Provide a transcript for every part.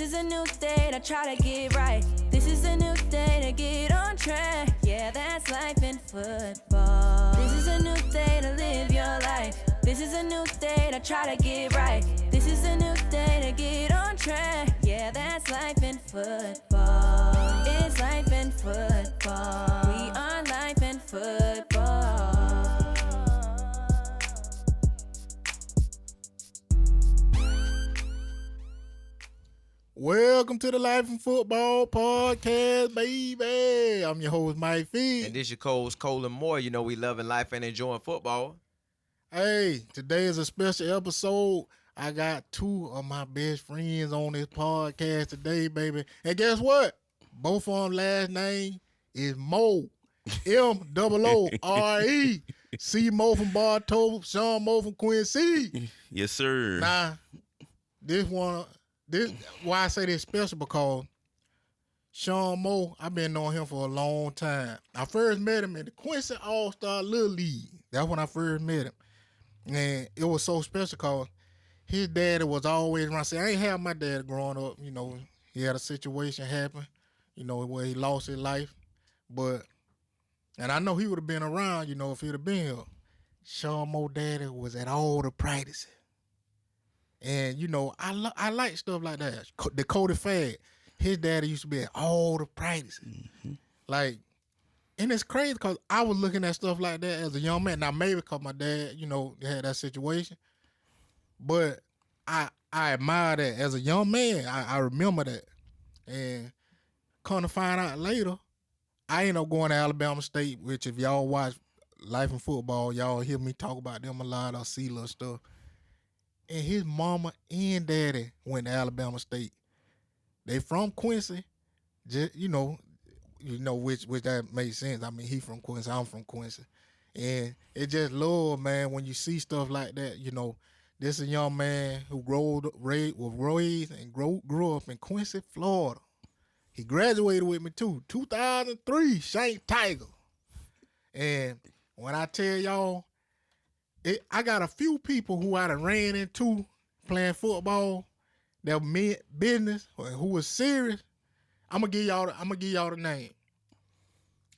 is a new day to try to get right. This is a new day to get on track. Yeah, that's life in football. This is a new day to live your life. This is a new day to try to get right. This is a new day to get on track. Yeah, that's life in football. It's life in football. We are life in football. Welcome to the Life in Football Podcast, baby. I'm your host, Mike Fee. And this your co-host, Colin Moore. You know we loving life and enjoying football. Hey, today is a special episode. I got two of my best friends on this podcast today, baby. And guess what? Both of them last name is Mo. M-O-O-R-E. C. Mo from Bartow, Sean Mo from Quincy. Yes, sir. Now, this why I say this special because Sean Mo, I've been knowing him for a long time. I first met him in the Quincy All-Star Little League. That's when I first met him. And it was so special because his daddy was always around. See, I ain't have my dad growing up. You know, he had a situation happen, you know, where he lost his life. And I know he would have been around, you know, if he'd have been here. Sean Mo daddy was at all the practices. And, you know, I like stuff like that. The Cody Fad, his daddy used to be at all the practices. Mm-hmm. Like, and it's crazy because I was looking at stuff like that as a young man. Now, maybe because my dad, you know, had that situation. But I admire that. As a young man, I remember that. And come to find out later, I ended up going to Alabama State, which if y'all watch Life in Football, y'all hear me talk about them a lot. I see little stuff. And his mama and daddy went to Alabama State. They from Quincy, just, you know which that makes sense. I mean, he from Quincy, I'm from Quincy. And it just love, man, when you see stuff like that, you know, this is a young man who was raised and grew up in Quincy, Florida. He graduated with me too, 2003, Shanks Tiger. And when I tell y'all, I got a few people who I done ran into playing football that meant business or who was serious. I'm gonna give y'all the name.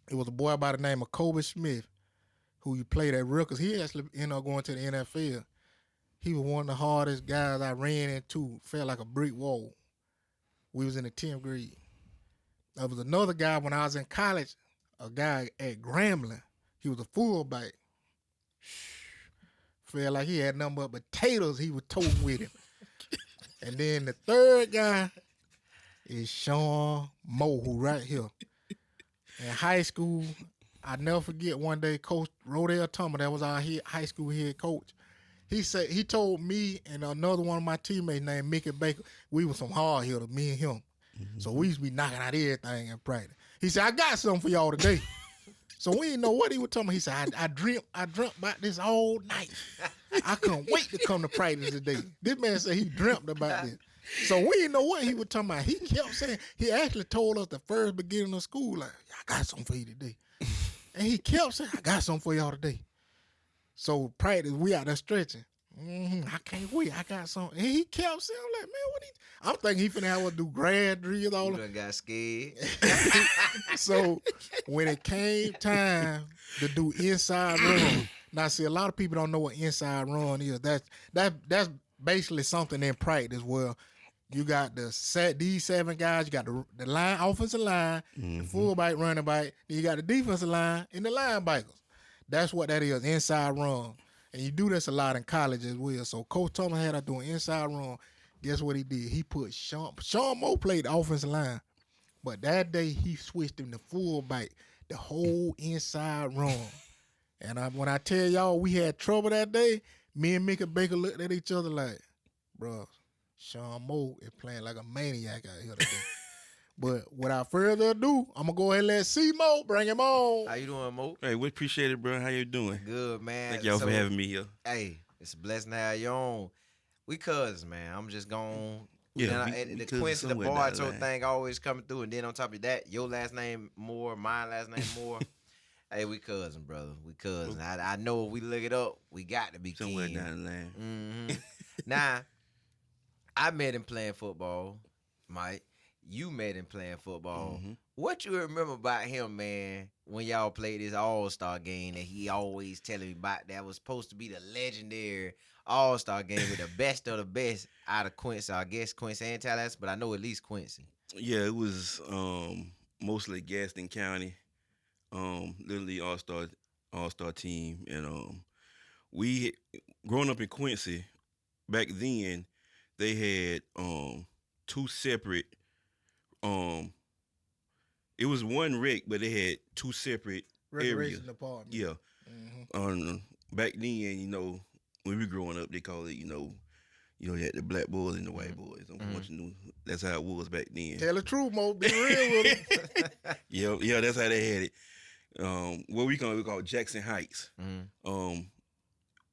It was a boy by the name of Kobe Smith, who you played at Rutgers. He actually ended up going to the NFL. He was one of the hardest guys I ran into. Felt like a brick wall. We was in the 10th grade. There was another guy when I was in college, a guy at Grambling. He was a fullback. Felt like he had nothing but potatoes he was toting with him. And then the third guy is Sean Mo, who right here. In high school, I never forget one day, Coach Rodell Thomas, that was our high school head coach. He told me and another one of my teammates named Mickey Baker, we were some hard hitters, me and him. Mm-hmm. So we used to be knocking out everything in practice. He said, I got something for y'all today. So we didn't know what he was talking about. He said, I dreamt about this all night. I couldn't wait to come to practice today. This man said he dreamt about this. So we didn't know what he was talking about. He kept saying, he actually told us the first beginning of school, like, I got something for you today. And he kept saying, I got something for y'all today. So practice, we out there stretching. I can't wait. I got something. And he kept saying, I'm like, man, I'm thinking he finna have to do grad drills. All that. Got scared. So when it came time to do inside run, now see, a lot of people don't know what inside run is. That's basically something in practice where you got these 7 guys, you got the line, offensive line, the fullback, running back, then you got the defensive line and the linebackers. That's what that is, inside run. And you do this a lot in college as well. So Coach Thomas had us doing inside run. Guess what he did? He put Sean Mo played the offensive line. But that day he switched him to fullback, the whole inside run. And when I tell y'all we had trouble that day, me and Mickey Baker looked at each other like, bro, Sean Mo is playing like a maniac out here today. But without further ado, I'm going to go ahead and let C Mo bring him on. How you doing, Mo? Hey, we appreciate it, bro. How you doing? Good, man. Thank y'all for having me here. Hey, it's a blessing to have you on. We cousins, man. I'm just going. Yeah, the Quincy, the Bartow thing always coming through. And then on top of that, your last name Moore, my last name Moore. Hey, we cousin, brother. We cousin. I know if we look it up, we got to be somewhere kin. down the line. Now, I met him playing football. Mike, you met him playing football. Mhm. What you remember about him, man, when y'all played this All-Star game that he always telling me about that was supposed to be the legendary All-Star game with the best of the best out of Quincy? I guess Quincy and Tallahassee, but I know at least Quincy. Yeah, it was mostly Gadsden County, literally all-star team, and we growing up in Quincy back then, they had two separate it was one rec, but they had two separate areas. Recreation department. Yeah. Back then, when we were growing up, they call it, you had the black boys and the white boys. Unfortunately, that's how it was back then. Tell the truth, Mo. Be real with it. Yeah, that's how they had it. What we call Jackson Heights. When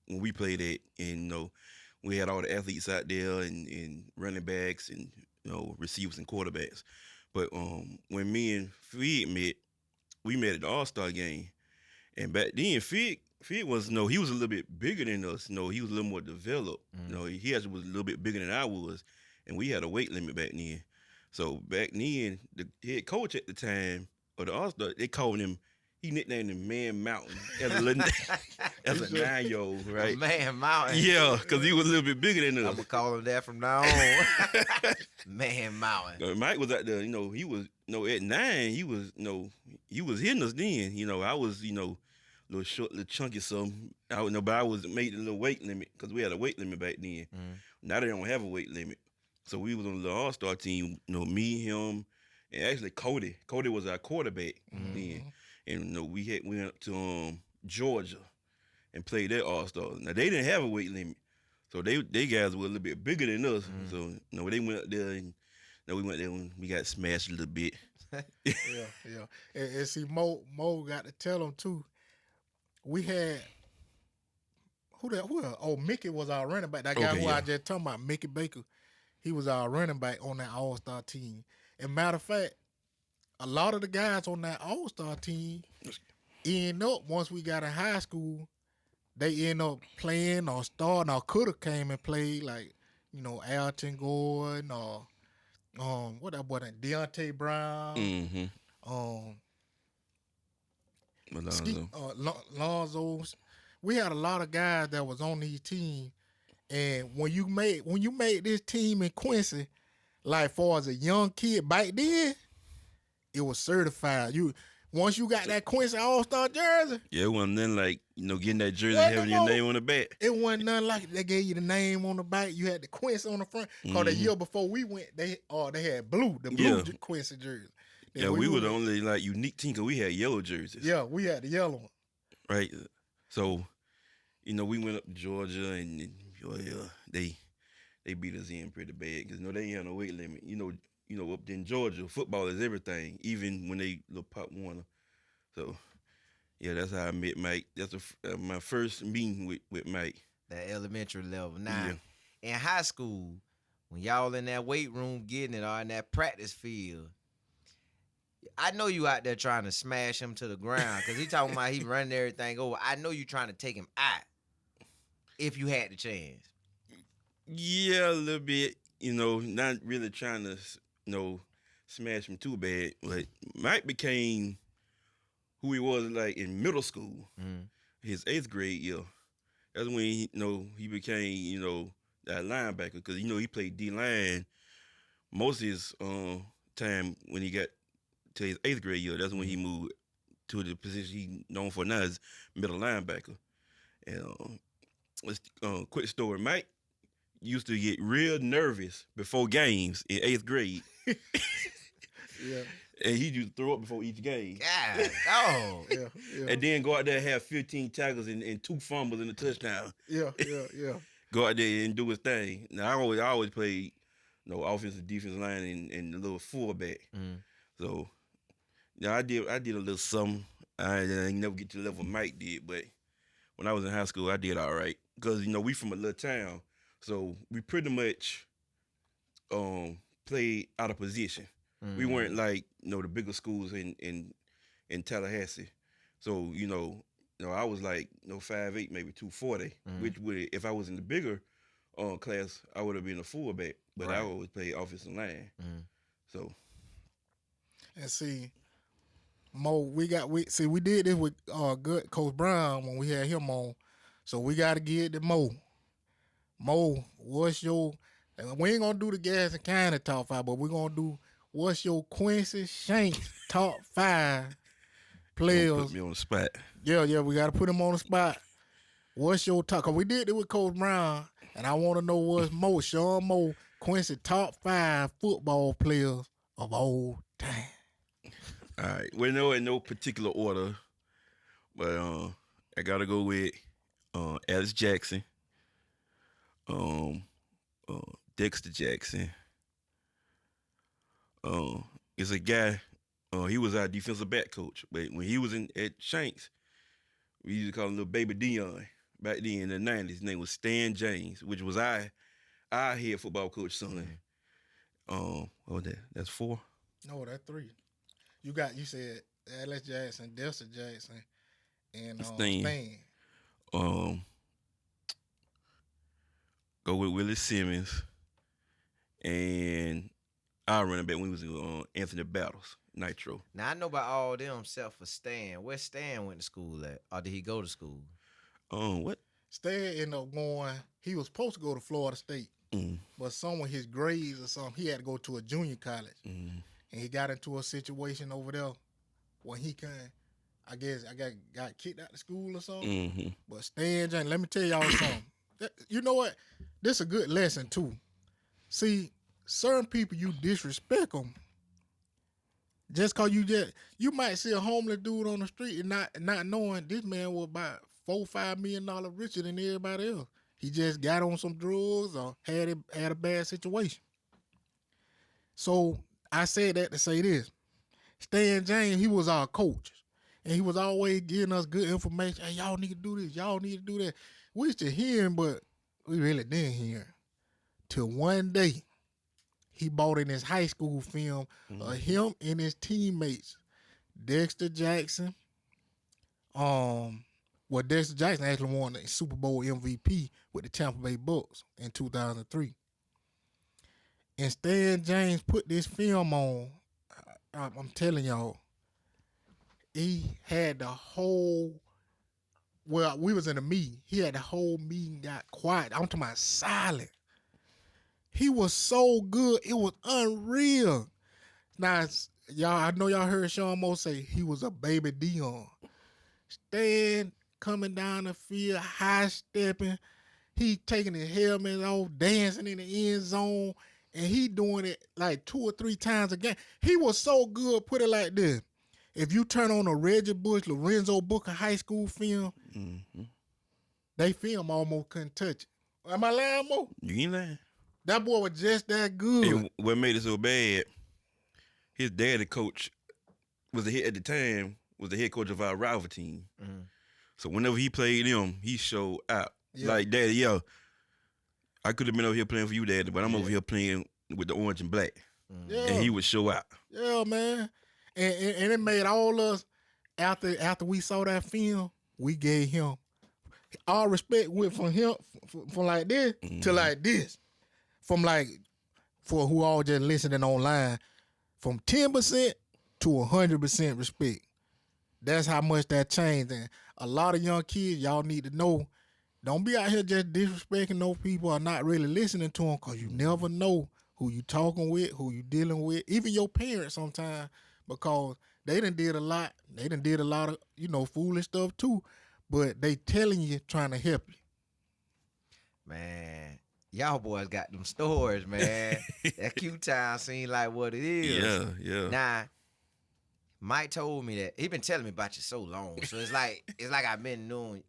we played it, and we had all the athletes out there and running backs and receivers and quarterbacks. But when me and Fig met, we met at the All-Star game, and back then Fig was he was a little bit bigger than us. He was a little more developed. He actually was a little bit bigger than I was, and we had a weight limit back then. So back then, the head coach at the time of the All-Star, they called him. He nicknamed him Man Mountain as a 9-year-old, right? Man Mountain. Yeah, because he was a little bit bigger than us. I'm gonna call him that from now on. Man Mountain. Mike was out there, he was, at 9, he was hitting us then. I was, little short, little chunky, something. But I was made a little weight limit because we had a weight limit back then. Now they don't have a weight limit. So we was on the All-Star team, me, him, and actually Cody. Cody was our quarterback then. And we went up to Georgia and played their All-Star. Now they didn't have a weight limit. So they guys were a little bit bigger than us. So they went up there and we went there and we got smashed a little bit. Yeah. And see, Mo got to tell them too. We had who else? Oh, Mickey was our running back. That guy I just talking about, Mickey Baker. He was our running back on that All-Star team. And matter of fact, a lot of the guys on that All-Star team end up, once we got in high school, they end up playing or starting or could have came and played, like, Alton Gordon or what that boy, Deontay Brown, Lonzo. We had a lot of guys that was on these teams, and when you made this team in Quincy, like far as a young kid back then, it was certified. Once you got that Quincy All-Star jersey. Yeah, it wasn't nothing like, getting that jersey and having your name on the back. It wasn't nothing like it. They gave you the name on the back. You had the Quincy on the front. Because the year before we went, they had blue Quincy jersey. Yeah, we were the only unique team because we had yellow jerseys. Yeah, we had the yellow one. Right. So, we went up to Georgia and they beat us in pretty bad because they ain't had no weight limit. Up in Georgia, football is everything, even when they little Pop Warner. So, yeah, that's how I met Mike. That's my first meeting with Mike. That elementary level. Now, in high school, when y'all in that weight room getting it or in that practice field, I know you out there trying to smash him to the ground because he talking about he running everything over. I know you trying to take him out if you had the chance. Yeah, a little bit. Not really trying to smash him too bad. But Mike became who he was in middle school, his 8th grade year. That's when he became that linebacker because he played D-line most of his time when he got to his 8th grade year. That's when he moved to the position he known for now as middle linebacker. And quick story, Mike used to get real nervous before games in 8th grade. Yeah. And he used to throw up before each game. God, oh. Yeah. And then go out there and have 15 tackles and 2 fumbles and a touchdown. Yeah. Go out there and do his thing. Now, I always played offensive, defensive line and a little fullback. So, I did a little something. I ain't never get to the level Mike did, but when I was in high school, I did all right. Because, we from a little town. So we pretty much played out of position. We weren't like the bigger schools in Tallahassee. So I was like 5'8", maybe 240. Which would, if I was in the bigger class, I would have been a fullback, but I always played offensive line. So, and see, Mo, we did this with good Coach Brown when we had him on, so we got to get to Mo. Mo, what's your? We ain't gonna do the Gadsden County top 5, but we're gonna do what's your Quincy Shanks top 5 players. put me on the spot. Yeah, we gotta put him on the spot. What's your top? Cause we did it with Coach Brown, and I want to know what's Sean Mo, Quincy top 5 football players of all time. All right, we know in no particular order, but I gotta go with Alice Jackson, Dexter Jackson. It's a guy. He was our defensive back coach, but when he was at Shanks, we used to call him Little Baby Dion. Back then in the 90s, his name was Stan James, which was our head football coach son. What was that? That's 4? No, that's 3. You said Alice Jackson, Dexter Jackson, and Stan. Go with Willie Simmons, and our running back when he was Anthony Battles, Nitro. Now I know about all them except for Stan. Where Stan went to school at, or did he go to school? What? Stan ended up going. He was supposed to go to Florida State, but some of his grades or something, he had to go to a junior college, and he got into a situation over there when he couldn't. I guess I got kicked out of school or something. But Stan James, let me tell y'all something. You know what? This is a good lesson too. See, certain people you disrespect them. Just cause you might see a homeless dude on the street and not knowing this man was about $4-5 million richer than everybody else. He just got on some drugs or had a bad situation. So I said that to say this. Stan James, he was our coach. And he was always giving us good information. Hey, y'all need to do this. Y'all need to do that. We used to hear him, but we really didn't hear him. Till one day, he bought in his high school film of him and his teammates, Dexter Jackson. Dexter Jackson actually won the Super Bowl MVP with the Tampa Bay Bucks in 2003. And Stan James put this film on. I'm telling y'all, he had the whole. Well, we was in a meeting. He had the whole meeting got quiet. I'm talking about silent. He was so good. It was unreal. Now, y'all, I know y'all heard Sean Mo say he was a baby Dion. Stan coming down the field, high stepping. He taking his helmet off, dancing in the end zone, and he doing it like 2 or 3 times a game. He was so good. Put it like this. If you turn on a Reggie Bush, Lorenzo Booker high school film, they film almost couldn't touch it. Am I lying, Mo? You ain't lying. That boy was just that good. And what made it so bad, his daddy coach was the head at the time, was the head coach of our rival team. So whenever he played them, he showed out. Yeah. Like, Daddy, yo, I could have been over here playing for you, Daddy, but I'm over here playing with the orange and black. Yeah. And he would show out. Yeah, man. And it made all us, after we saw that film, we gave him, all respect went from him, from like this to like this. From like, for who all just listening online, from 10% to 100% respect. That's how much that changed. And a lot of young kids, y'all need to know, don't be out here just disrespecting those people or not really listening to them, because you never know who you talking with, who you dealing with, even your parents sometimes, because they done did a lot. They done did a lot of, foolish stuff too, but they telling you, trying to help you. Man, y'all boys got them stories, man. That Q-Town seem like what it is. Yeah. Nah, Mike told me that. He been telling me about you so long. So it's like I've been knowing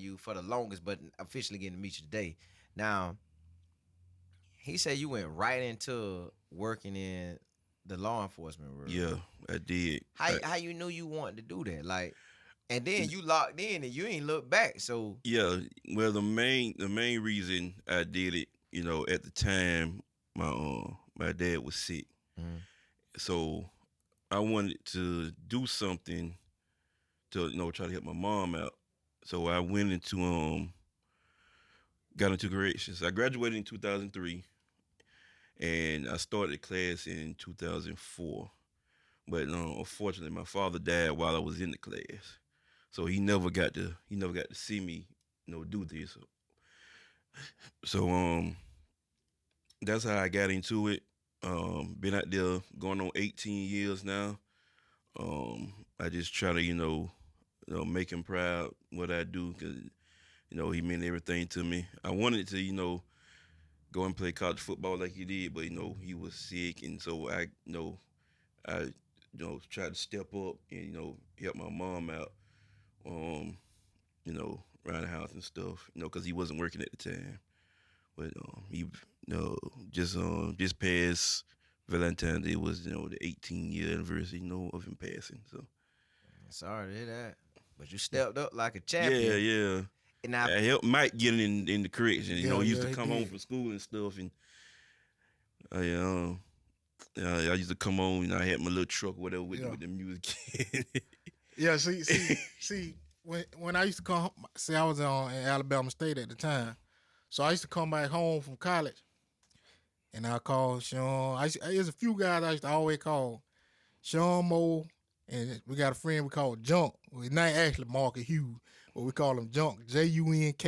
you for the longest, but officially getting to meet you today. Now, he said you went right into working in the law enforcement world. Yeah, I did. How you knew you wanted to do that? Like, and then you locked in and you ain't looked back. So yeah, well, the main reason I did it, at the time, my dad was sick, so I wanted to do something to try to help my mom out. So I went into got into corrections. I graduated in 2003, and I started class in 2004. But unfortunately, my father died while I was in the class, so he never got to see me, do this. So that's how I got into it. Been out there going on 18 years now. I just try to make him proud what I do, because he meant everything to me. I wanted to go and play college football like he did, but he was sick, and so I tried to step up and help my mom out, around the house and stuff, because he wasn't working at the time. But he just past Valentine's Day was the 18-year anniversary of him passing. So sorry to hear that, but you stepped up like a champion. Yeah. And I helped Mike get in the correction. He used to come home did. from school and stuff, and I used to come home, I had my little truck, whatever, with the music. Yeah, see, when I used to come home, I was in Alabama State at the time, so I used to come back home from college, and I called Sean. There's a few guys I used to always call, Sean Moe, and we got a friend we call Junk. His name actually Marcus Hughes, but we call him Junk, Junk. we used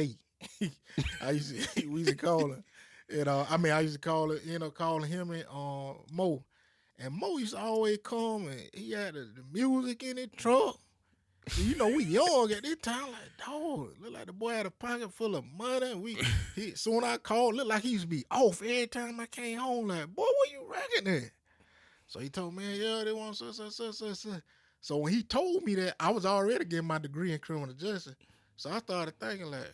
to call him. I used to call it, calling him and Mo. And Mo used to always come, and he had the music in his truck. And, we young at this time, like, dog, look like the boy had a pocket full of money. Soon I called, looked like he used to be off every time I came home, like, boy, what you reckon at? So he told me, yeah, they want such. So when he told me that, I was already getting my degree in criminal justice. So I started thinking, like,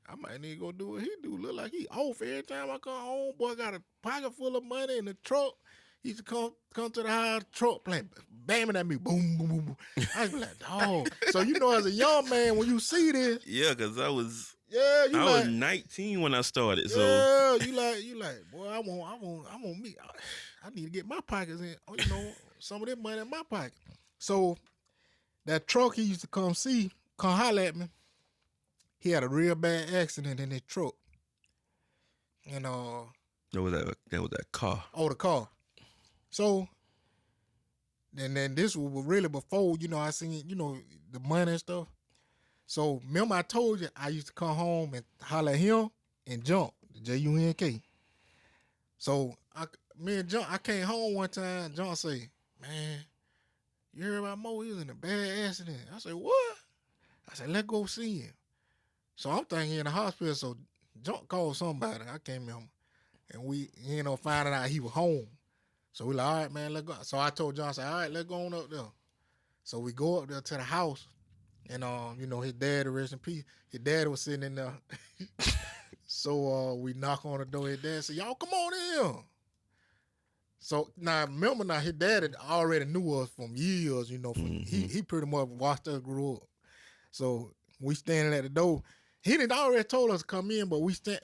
I might need to go do what he do. Look like he off every time I come home. Boy, got a pocket full of money in the truck. He used to come to the house, truck playing, bamming at me, boom, boom, boom, boom. I was like, dog. So as a young man, when you see this, Yeah, because I was 19 when I started. So yeah, you like, boy, I want me. I need to get my pockets in, some of that money in my pocket. So that truck he used to come holler at me. He had a real bad accident in his truck. And that was that car. Oh, the car. So then this was really before, I seen, the money and stuff. So remember I told you I used to come home and holler at him and Junk, Junk. So me and Junk, I came home one time, Junk say, man, you heard about Mo? He was in a bad accident. I said, what? I said, let's go see him. So I'm thinking he in the hospital, so Junk called somebody. I can't remember. And we, finding out he was home. So we like, all right, man, let's go. So I told John, I said, all right, let's go on up there. So we go up there to the house, and his dad, rest in peace, his dad was sitting in there. So we knock on the door. His dad said, y'all come on in. So remember his dad had already knew us from years, he pretty much watched us grow up. So we standing at the door. He didn't already told us to come in, but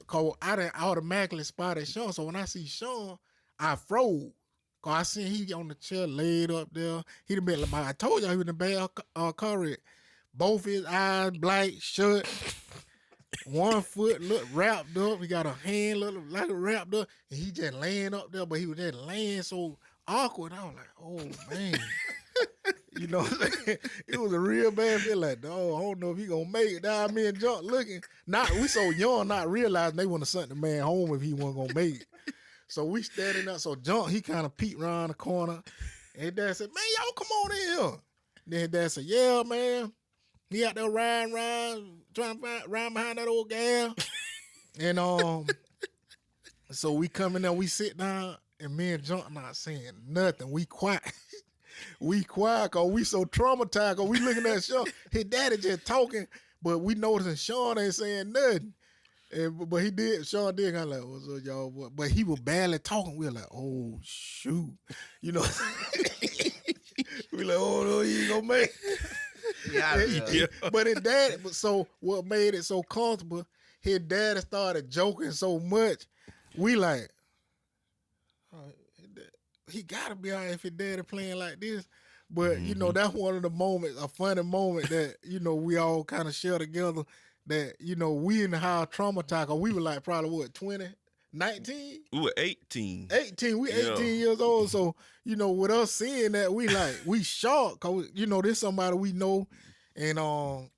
cause I didn't automatically spotted Sean. So when I see Sean, I froze. Cause I seen he on the chair laid up there. He done been like, I told y'all he was in a bad car wreck. Both his eyes black, shut. One foot look wrapped up. He got a hand look like it wrapped up. And he just laying up there, but he was just laying so awkward. I was like, oh man. You know what I'm saying? It was a real bad feel like, dog, I don't know if he gonna make it. Now me and Junk looking. We so young, not realizing they want to send the man home if he wasn't gonna make it. So we standing up. So Junk, he kind of peeped around the corner. And his dad said, man, y'all come on in here. Then his dad said, yeah, man. He out there riding around, trying to ride behind that old gal. And so we come in there, we sit down, and me and Junk not saying nothing. We quiet. We quiet because we so traumatized because we looking at Sean. His daddy just talking, but we noticing Sean ain't saying nothing. But Sean did kind of like, what's up, y'all? But he was barely talking. We were like, oh, shoot. You know what I'm saying? We like, oh, no, he ain't gonna make it. Yeah. But his daddy, so what made it so comfortable, his daddy started joking so much. We like, he gotta be all right if his daddy playing like this. But, that's one of the moments, a funny moment that, we all kind of share together that, we in the house traumatized. 'Cause we were like probably what, 20, 19? We were 18. 18. We Yeah. 18 years old. So, with us seeing that, we shocked. 'Cause, this somebody we know. And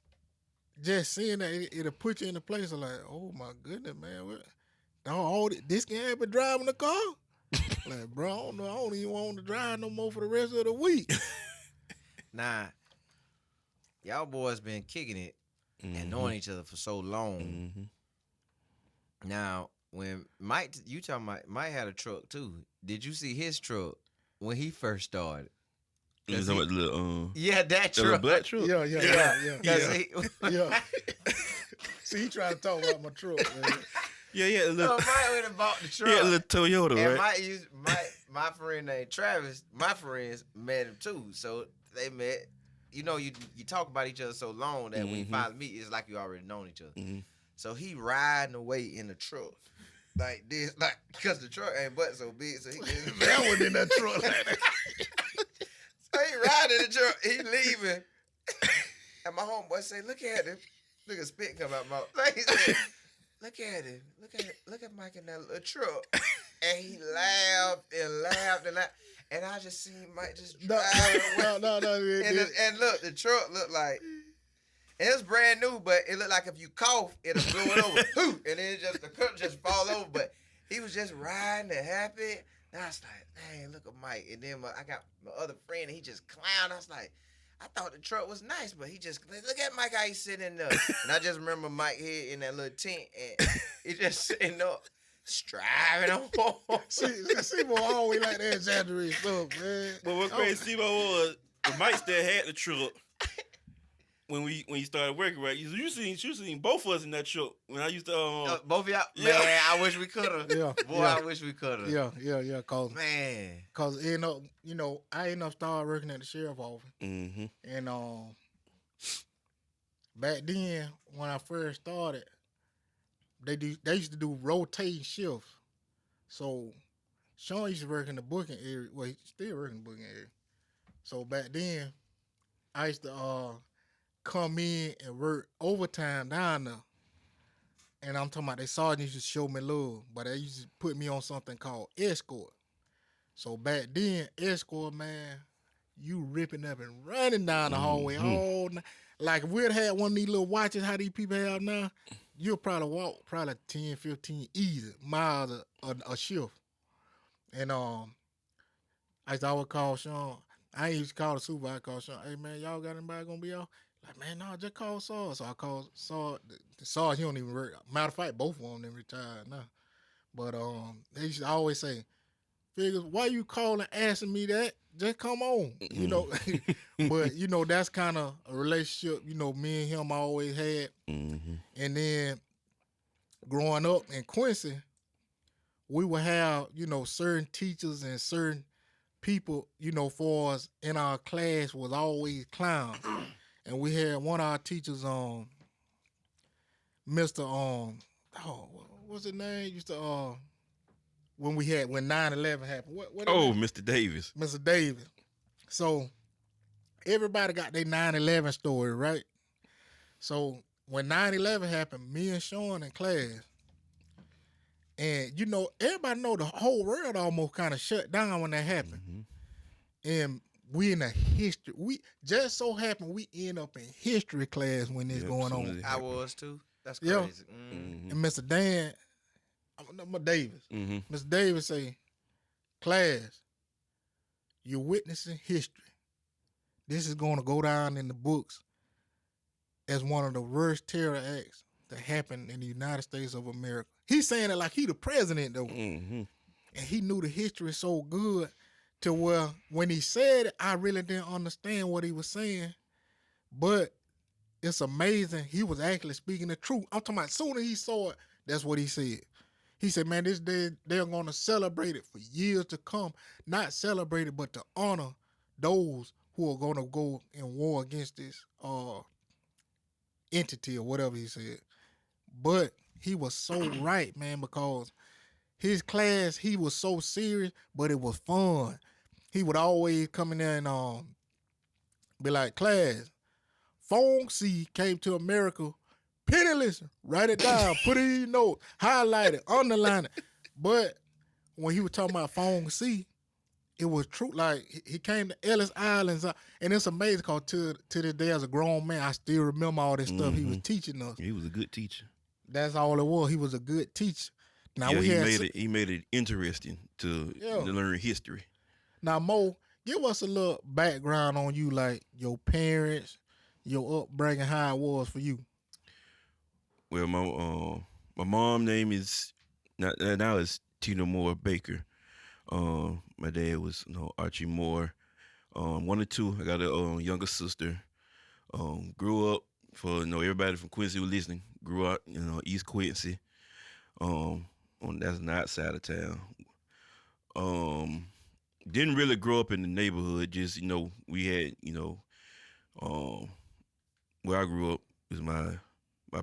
just seeing that, it'll put you in a place of like, oh my goodness, man. This guy been driving the car? Like, bro, I don't know. I don't even want to drive no more for the rest of the week. Nah, y'all boys been kicking it and knowing each other for so long. Mm-hmm. Now, when Mike, you talking about Mike had a truck too. Did you see his truck when he first started? You talking about the little, Yeah, that the little truck. black truck? Yeah. Yeah. See, he trying to talk about my truck, man. Yeah, So Mike went and bought the truck. yeah, a little Toyota, And right? my friend named Travis, my friends met him too. So they met. You talk about each other so long that when you finally meet, it's like you already known each other. Mm-hmm. So he riding away in the truck. Like this, because the truck ain't but so big, so he That one in that truck like that. So he riding in the truck, he leaving. And my homeboy say, look at him. Look at spit come out my mouth. Like he said, look at him. Look at Mike in that little truck. And he laughed and laughed and laughed. And I just seen Mike just drive away. No. And look, the truck looked like, and it's brand new, but it looked like if you cough, it'll blow it over. Hoo! And then the cup just fall over. But he was just riding and happy. And I was like, man, look at Mike. And then I got my other friend, and he just clowned. I was like, I thought the truck was nice, but he just, look at Mike how he's sitting in there. And I just remember Mike here in that little tent, and he just sitting up, striving on. See, boy, I always like to exaggerate stuff, man. But what crazy was, Mike still had the truck when you started working, right? You seen both of us in that truck when I used to. Both of y'all, Yeah. man, I wish we could have. Yeah, Boy, yeah. I wish we could have. Yeah, Man. cause I ended up started working at the sheriff's office, Mm-hmm. and back then when I first started, they used to do rotating shifts. So Sean used to work in the booking area. Well, he still working in the booking area. So back then, I used to come in and work overtime down there. And I'm talking about they sergeants used to show me love, but they used to put me on something called escort. So back then, escort, man, you ripping up and running down the hallway all night. Like if we'd had one of these little watches, how these people have now, you'll probably walk 10, 15 easy miles a shift. And I used to always call Sean. I ain't used to call the supervisor, call Sean, hey man, y'all got anybody gonna be out? Like, man, no, just call Saul. So I called Saul. The Saul, he don't even work. Matter of fact, both of them retired now. But they used to always say, Figures, why you calling asking me that? Just come on. But that's kind of a relationship, me and him always had. Mm-hmm. And then growing up in Quincy, we would have, certain teachers and certain people, for us in our class was always clowns. And we had one of our teachers, Mr. What's his name? Used to when 9/11 happened. What Mr. Davis. Mr. Davis. So everybody got their 9/11 story, right? So when 9/11 happened, me and Sean in class, and everybody know the whole world almost kind of shut down when that happened. Mm-hmm. And we in a history. We just so happened we end up in history class when this going on. I was too. That's crazy. Yeah. Mm. And Mr. Dan, Davis, Mr. Davis say, class, you're witnessing history. This is going to go down in the books as one of the worst terror acts that happened in the United States of America. He's saying it like he the president though, and he knew the history so good. To where when he said it, I really didn't understand what he was saying. But it's amazing. He was actually speaking the truth. I'm talking about as soon as he saw it, that's what he said. He said, man, this day they're going to celebrate it for years to come. Not celebrate it, but to honor those who are going to go in war against this entity or whatever he said. But he was so right, man, because his class, he was so serious, but it was fun. He would always come in there and be like, class, Fong C came to America Penny, listen, write it down, put it in your notes, highlight it, underline it. But when he was talking about phone C, it was true. Like, he came to Ellis Islands, and it's amazing because to this day as a grown man, I still remember all this stuff he was teaching us. He was a good teacher. That's all it was. He was a good teacher. Now he made it interesting to learn history. Now, Mo, give us a little background on you, like your parents, your upbringing, how it was for you. Well, my mom name is now is Tina Moore Baker. My dad was Archie Moore. 1 or 2. I got a younger sister. Grew up for everybody from Quincy who listening. Grew up East Quincy. That's not side of town. Didn't really grow up in the neighborhood. Just we had where I grew up was my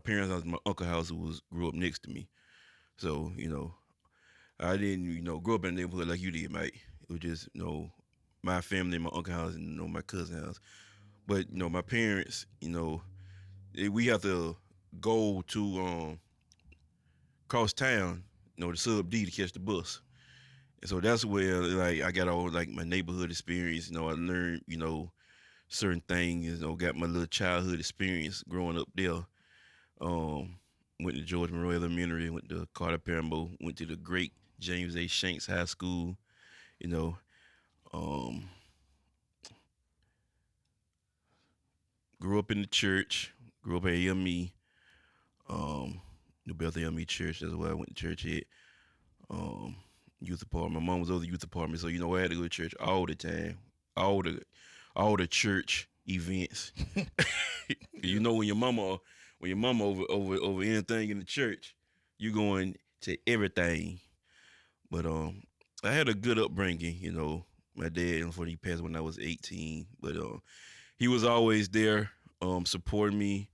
parents' house, my uncle's house, who grew up next to me. So I didn't grow up in the neighborhood like you did, Mike. It was just my family, my uncle's house, and my cousin's house. But my parents, we have to go to cross town, the sub D to catch the bus. And so that's where I got all my neighborhood experience. I learned certain things. Got my little childhood experience growing up there. Went to George Monroe Elementary. Went to Carter-Parramore. Went to the great James A. Shanks High School. Grew up in the church. Grew up at AME. New Beth AME Church. That's where I went to church at. Youth department. My mom was over the youth department, so I had to go to church all the time, all the church events. When your mama over anything in the church, you going to everything. But I had a good upbringing. My dad, unfortunately, passed when I was 18, but he was always there, supporting me,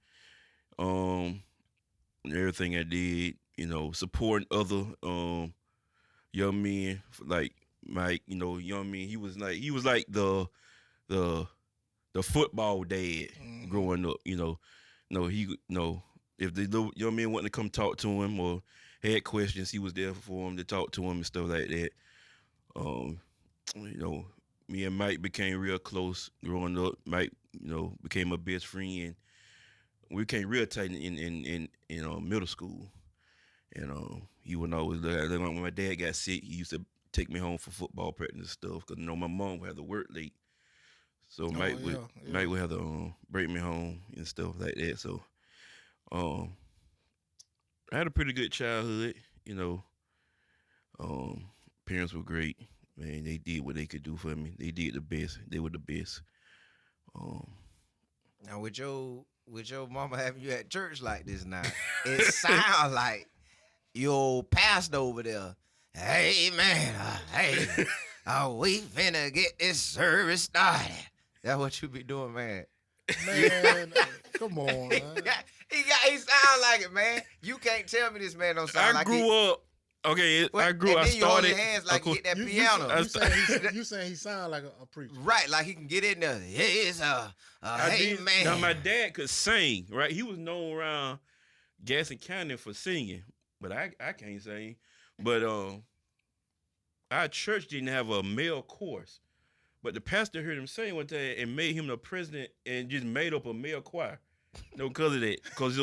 everything I did. Supporting other young men like Mike, young men. He was like the football dad growing up. If the little young men wanted to come talk to him or had questions, he was there for him to talk to him and stuff like that. Me and Mike became real close growing up. Mike, became a best friend. We became real tight in middle school. And he would always when my dad got sick, he used to take me home for football practice and stuff because my mom would have to work late. So Mike would have to break me home and stuff like that. So I had a pretty good childhood. Parents were great. Man, they did what they could do for me. They did the best. They were the best. Now with your mama having you at church like this now, it sounds like your pastor over there. Hey man, we finna get this service started. That's what you be doing, man. Man, come on, man. He sound like it, man. You can't tell me this man don't sound like it. I grew up. Okay, I grew up. I You hold started. your hands like he hit that piano. You saying he sound like a preacher, Right? Like he can get in there. Yes, hey man. Now my dad could sing, right? He was known around Gadsden County for singing, but I can't sing. But our church didn't have a male chorus, but the pastor heard him sing one time and made him the president and just made up a male choir. Because of that. Because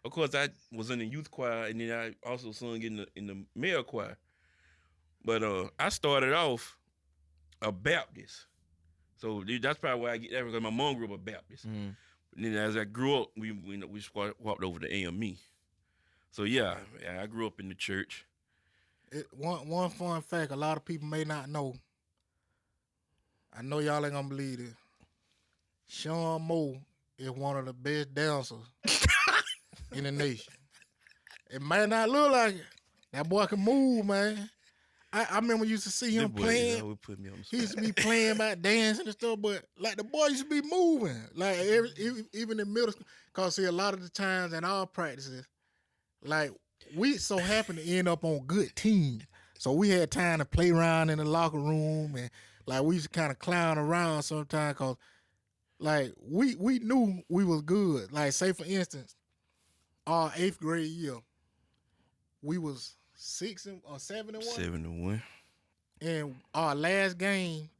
of course, I was in the youth choir and then I also sung in the male choir. But I started off a Baptist. So that's probably why I get that, because my mom grew up a Baptist. And then as I grew up, we swapped over to AME. So yeah, I grew up in the church. One fun fact a lot of people may not know. I know y'all ain't gonna believe it. Sean Moe is one of the best dancers in the nation. It might not look like it. That boy can move, man. I remember used to see him playing. He used to be playing about dancing and stuff, but like the boy used to be moving. Like even in middle school. Cause see, a lot of the times in our practices, like we so happen to end up on good teams. So we had time to play around in the locker room, and like we used to kind of clown around sometimes, cause like we knew we was good. Like say for instance, our 8th grade year, we was 7-1. 7-1. And our last game,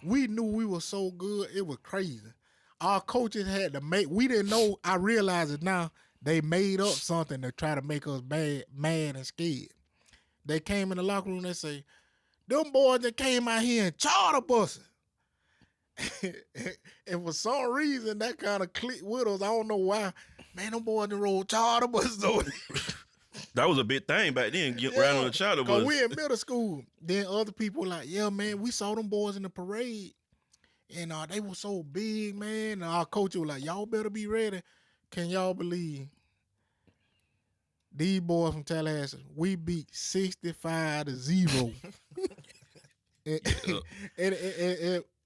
we knew we were so good, it was crazy. Our coaches had to we didn't know, I realize it now, they made up something to try to make us mad and scared. They came in the locker room, they say, them boys that came out here in charter buses. And for some reason, that kind of clicked with us. I don't know why. Man, them boys that rode charter buses over there. That was a big thing back then, get right on the charter bus. Because we in middle school. Then other people were like, yeah, man, we saw them boys in the parade. And they were so big, man. And our coach was like, y'all better be ready. Can y'all believe these boys from Tallahassee, we beat 65-0.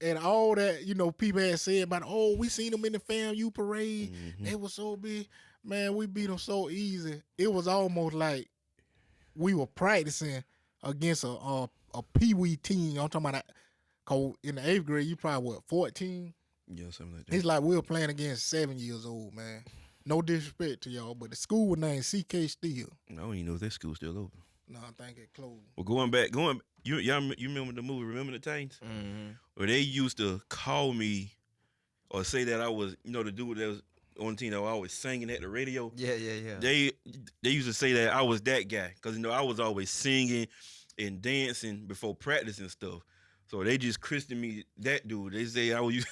And all that, people had said about, we seen them in the FAMU parade. Mm-hmm. They were so big. Man, we beat them so easy. It was almost like we were practicing against a pee-wee team. I'm talking about that. Cause in the 8th grade, you probably, 14? Yeah, something like that. It's like we were playing against 7 years old, man. No disrespect to y'all, but the school was named CK Steel. I don't even know if that school's still open. No, I think it closed. Well, you remember the movie Remember the Titans? Mm-hmm. Where they used to call me or say that I was, the dude that was on the team that was always singing at the radio. Yeah. They used to say that I was that guy because, I was always singing and dancing before practice and stuff. So they just christened me that dude. They say I was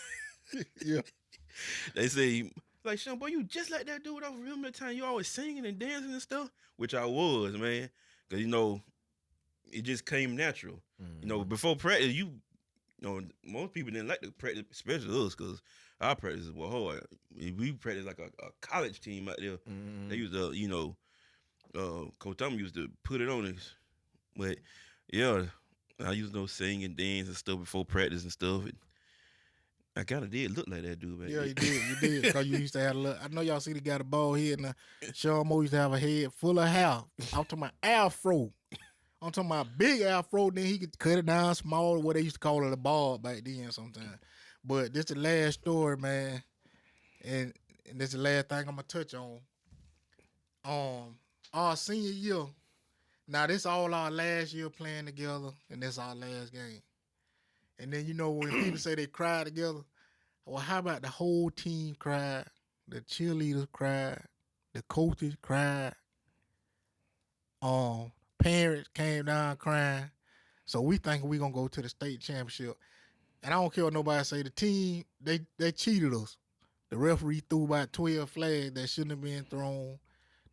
Yeah. They say, like, Sean, boy, you just like that dude. I remember the time you always singing and dancing and stuff, which I was, man. Because, it just came natural. Mm-hmm. Before practice, most people didn't like to practice, especially us, because our practices were hard. We practiced like a college team out there. Mm-hmm. They used to, Coach Tom used to put it on us. But, yeah, I used to sing and dance and stuff before practice and stuff. And I kind of did look like that dude back Yeah, then. you did. Because you used to have I know y'all see the guy the bald head, and Sean Moe used to have a head full of hair. I'm talking about afro. I'm talking about big afro. Then he could cut it down small, what they used to call it a bald back then sometimes. But this the last story, man. And this is the last thing I'm going to touch on. Our senior year. Now, this all our last year playing together, and this our last game. And then, when people say they cried together, well, how about the whole team cried? The cheerleaders cried. The coaches cried. Parents came down crying. So we thinking we going to go to the state championship. And I don't care what nobody say. The team, they cheated us. The referee threw about 12 flags that shouldn't have been thrown.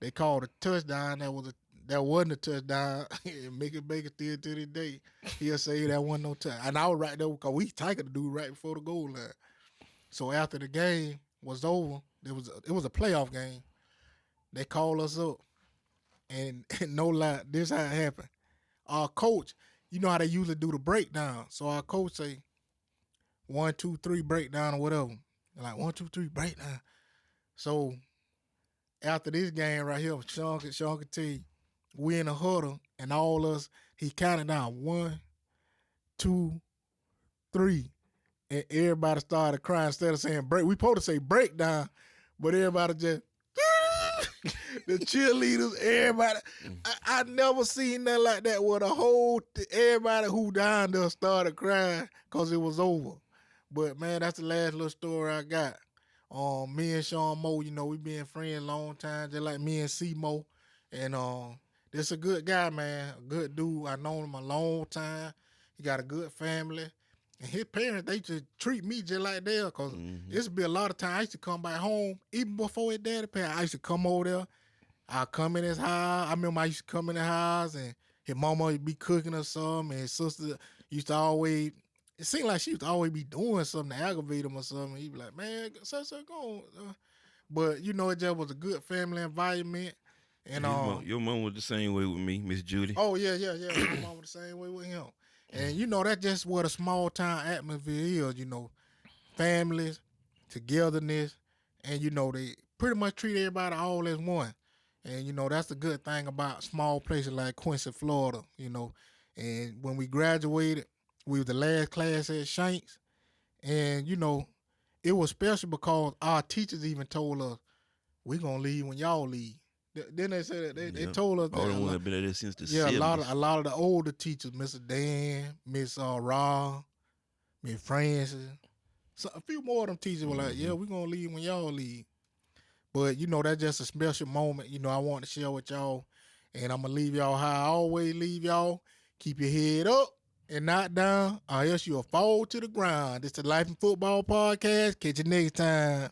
They called a touchdown that wasn't a touchdown. And Mickey Baker still to this day, he'll say that wasn't no touchdown. And I was right there because we tied the dude right before the goal line. So after the game was over, it was a playoff game. They called us up, and no lie, this how it happened. Our coach, you know how they usually do the breakdown. So our coach say 1, 2, 3 breakdown or whatever. They're like 1, 2, 3 breakdown. So after this game right here, Sean can tell you, we in a huddle, and all us, he counted down 1, 2, 3, and everybody started crying instead of saying break. We supposed to say breakdown, but everybody just the cheerleaders, everybody. I never seen nothing like that where the whole everybody who down there started crying because it was over. But man, that's the last little story I got. Me and Sean Moe, we been friends a long time, just like me and C Mo, and this a good guy, man, a good dude. I known him a long time. He got a good family. And his parents, they just treat me just like that because it used to be a lot of time I used to come back home, even before his daddy passed. I used to come over there. I'd come in his house. I remember I used to come in the house and his mama would be cooking or something, and his sister used to always, it seemed like she used to always be doing something to aggravate him or something. He'd be like, man, so go on. But, it just was a good family environment. And your mom was the same way with me, Miss Judy. Oh, yeah. My mom was the same way with him. And, that's just what a small town atmosphere is, families, togetherness, and, they pretty much treat everybody all as one. And, that's the good thing about small places like Quincy, Florida, And when we graduated, we were the last class at Shanks. And, it was special because our teachers even told us, we're going to leave when y'all leave. Then they said that they told us that. All the ones that been there since the 70s. Yeah, a lot of the older teachers, Mr. Dan, Miss Ra, Miss Francis, so a few more of them teachers were like, "Yeah, we're gonna leave when y'all leave." But that's just a special moment. I want to share with y'all, and I'm gonna leave y'all how I always leave y'all. Keep your head up and not down, or else you'll fall to the ground. This is the Life in Football podcast. Catch you next time.